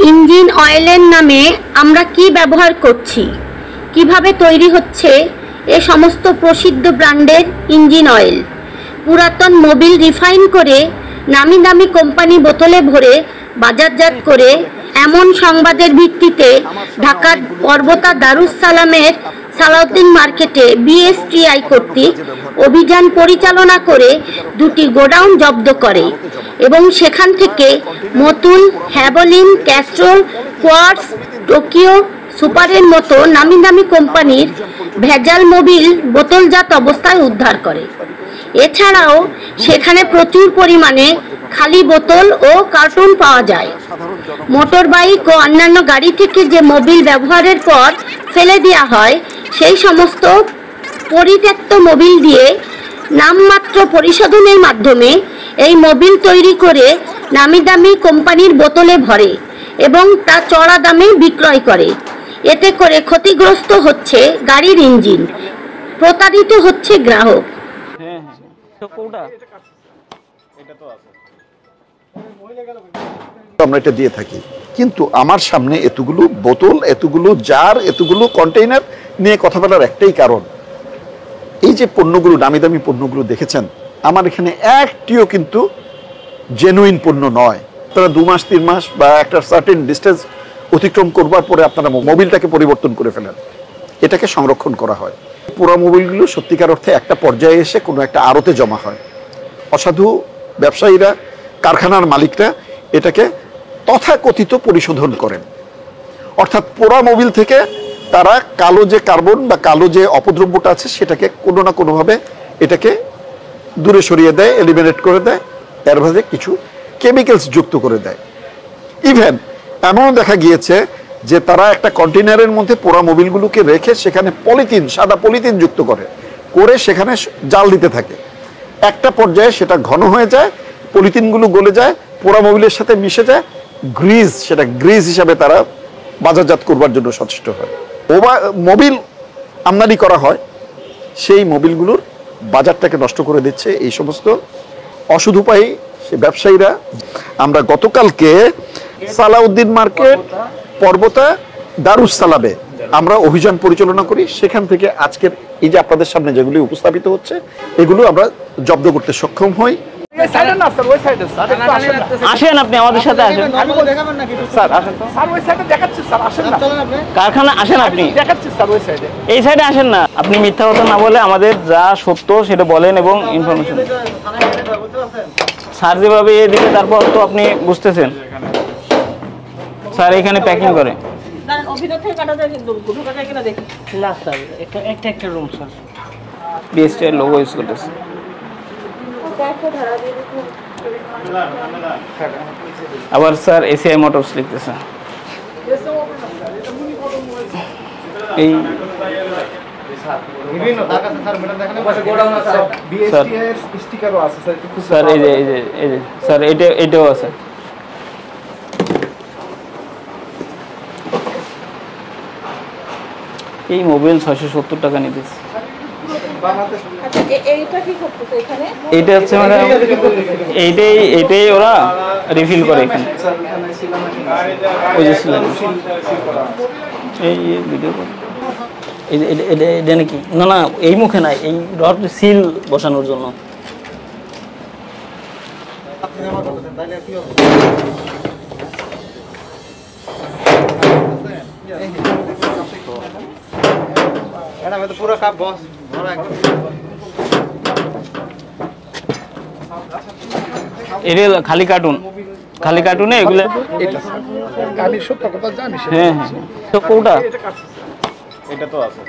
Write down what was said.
Engine অয়েলের নামে আমরা কি ব্যবহার করছি, কিভাবে তৈরি হচ্ছে এ সমস্ত প্রসিদ্ধ ব্র্যান্ডের ইঞ্জিন অয়েল। পুরাতন মোবিল রিফাইন করে নামি দামি কোম্পানি বোতলে ভরে বাজারজাত করে এমন সংবাদের ভিত্তিতে ঢাকার পর্বতা দারুস সালামের সালাউদ্দিন মার্কেটে বিএসটিআই কর্তৃক অভিযান পরিচালনা করে দুটি গোডাউন জব্দ করে এবং সেখান থেকে মতুল, হ্যাভলিন, ক্যাস্ট্রল, কোয়ার্টস, টোকিও সুপারের মতো নামি দামি কোম্পানির ভেজাল মোবিল বোতলজাত অবস্থায় উদ্ধার করে। এছাড়াও সেখানে প্রচুর পরিমাণে খালি বোতল ও কার্টুন পাওয়া যায়। মোটর বাইক ও অন্যান্য গাড়ি থেকে যে মোবিল ব্যবহারের পর ফেলে দেওয়া হয়, সেই সমস্ত পরিত্যক্ত মোবিল দিয়ে নামমাত্র পরিশোধনের মাধ্যমে এই মোবিল তৈরি করে নামি দামি কোম্পানির বোতলে ভরে এবং তা চড়া দামে বিক্রয় করে। এতে করে ক্ষতিগ্রস্ত হচ্ছে গাড়ির ইঞ্জিন, প্রতারিত হচ্ছে গ্রাহক। আমরা এটা দিয়ে থাকি, কিন্তু আমার সামনে এতগুলো বোতল, এতগুলো জার, এতগুলো কন্টেইনার নিয়ে কথা বলার একটাই কারণ, এই যে পণ্যগুলো, দামি দামি পণ্যগুলো দেখেছেন, আমার এখানে একটিও কিন্তু জেনুইন পণ্য নয়। আপনারা 2 মাস 3 মাস বা একটা সার্টেন ডিস্টেন্স অতিক্রম করবার পরে আপনারা মোবিলটাকে পরিবর্তন করে ফেলেন, এটাকে সংরক্ষণ করা হয়। পুরো মোবিলগুলো সত্যিকার অর্থে একটা পর্যায়ে এসে কোনো একটা আড়তে জমা হয়। অসাধু ব্যবসায়ীরা, কারখানার মালিকরা এটাকে তথাকথিত পরিশোধন করেন, অর্থাৎ পোড়া মোবিল থেকে তারা কালো যে কার্বন বা কালো যে অপদ্রব্যটা আছে সেটাকে কোনো না কোনোভাবে এটাকে দূরে সরিয়ে দেয়, এলিমিনেট করে দেয়, এর ভাবে কিছু কেমিক্যালস যুক্ত করে দেয়। ইভেন এমনও দেখা গিয়েছে যে তারা একটা কন্টেইনারের মধ্যে পোড়া মোবিলগুলোকে রেখে সেখানে পলিথিন, সাদা পলিথিন যুক্ত করে সেখানে জাল দিতে থাকে। একটা পর্যায়ে সেটা ঘন হয়ে যায়, পলিথিনগুলো গলে যায়, পোড়া মোবিলের সাথে মিশে যায়, গ্রিজ, সেটা গ্রিজ হিসাবে তারা বাজারজাত করবার জন্য সচেষ্ট হয়। মোবিল আমদানি করা হয়, সেই মোবিলগুলোর বাজারটাকে নষ্ট করে দিচ্ছে এই সমস্ত অসদুপায়ী ব্যবসায়ীরা। আমরা গতকালকে সালাউদ্দিন মার্কেট, পর্বতা দারুস সালামে আমরা অভিযান পরিচালনা করি। সেখান থেকে আজকের এই যে আপনাদের সামনে যেগুলি উপস্থাপিত হচ্ছে, এগুলো আমরা জব্দ করতে সক্ষম হই। আসেন, আপনি আমাদের সাথে আসেন। কারখানা আসেন, আপনি এই সাইডে আসেন না। আপনি মিথ্যা কথা না বলে আমাদের যা সত্য সেটা বলেন এবং ইনফরমেশন স্যার যেভাবে এ দিলে তারপর তো আপনি বুঝতেছেন। স্যার এখানে প্যাকিং করে বিএসটি এর লোগো ইউজ করতেছে। আবার স্যার এসিআই মোটরস লিখতেছে। এই স্যার এই যে স্যার এটাও আছে। এই মোবাইল 670 টাকা নিতেছে। এইটা হচ্ছে মানে এইটাই ওরা রিফিল করে এখানে। ওই যে এই ভিডিও এটা নাকি না, এই মুখে নাই, এই রড সিল বসানোর জন্য। পুরো কাপ বস এটা খালি কার্টুনে এগুলো। হ্যাঁ, তো কোনটা? এটা তো আছে।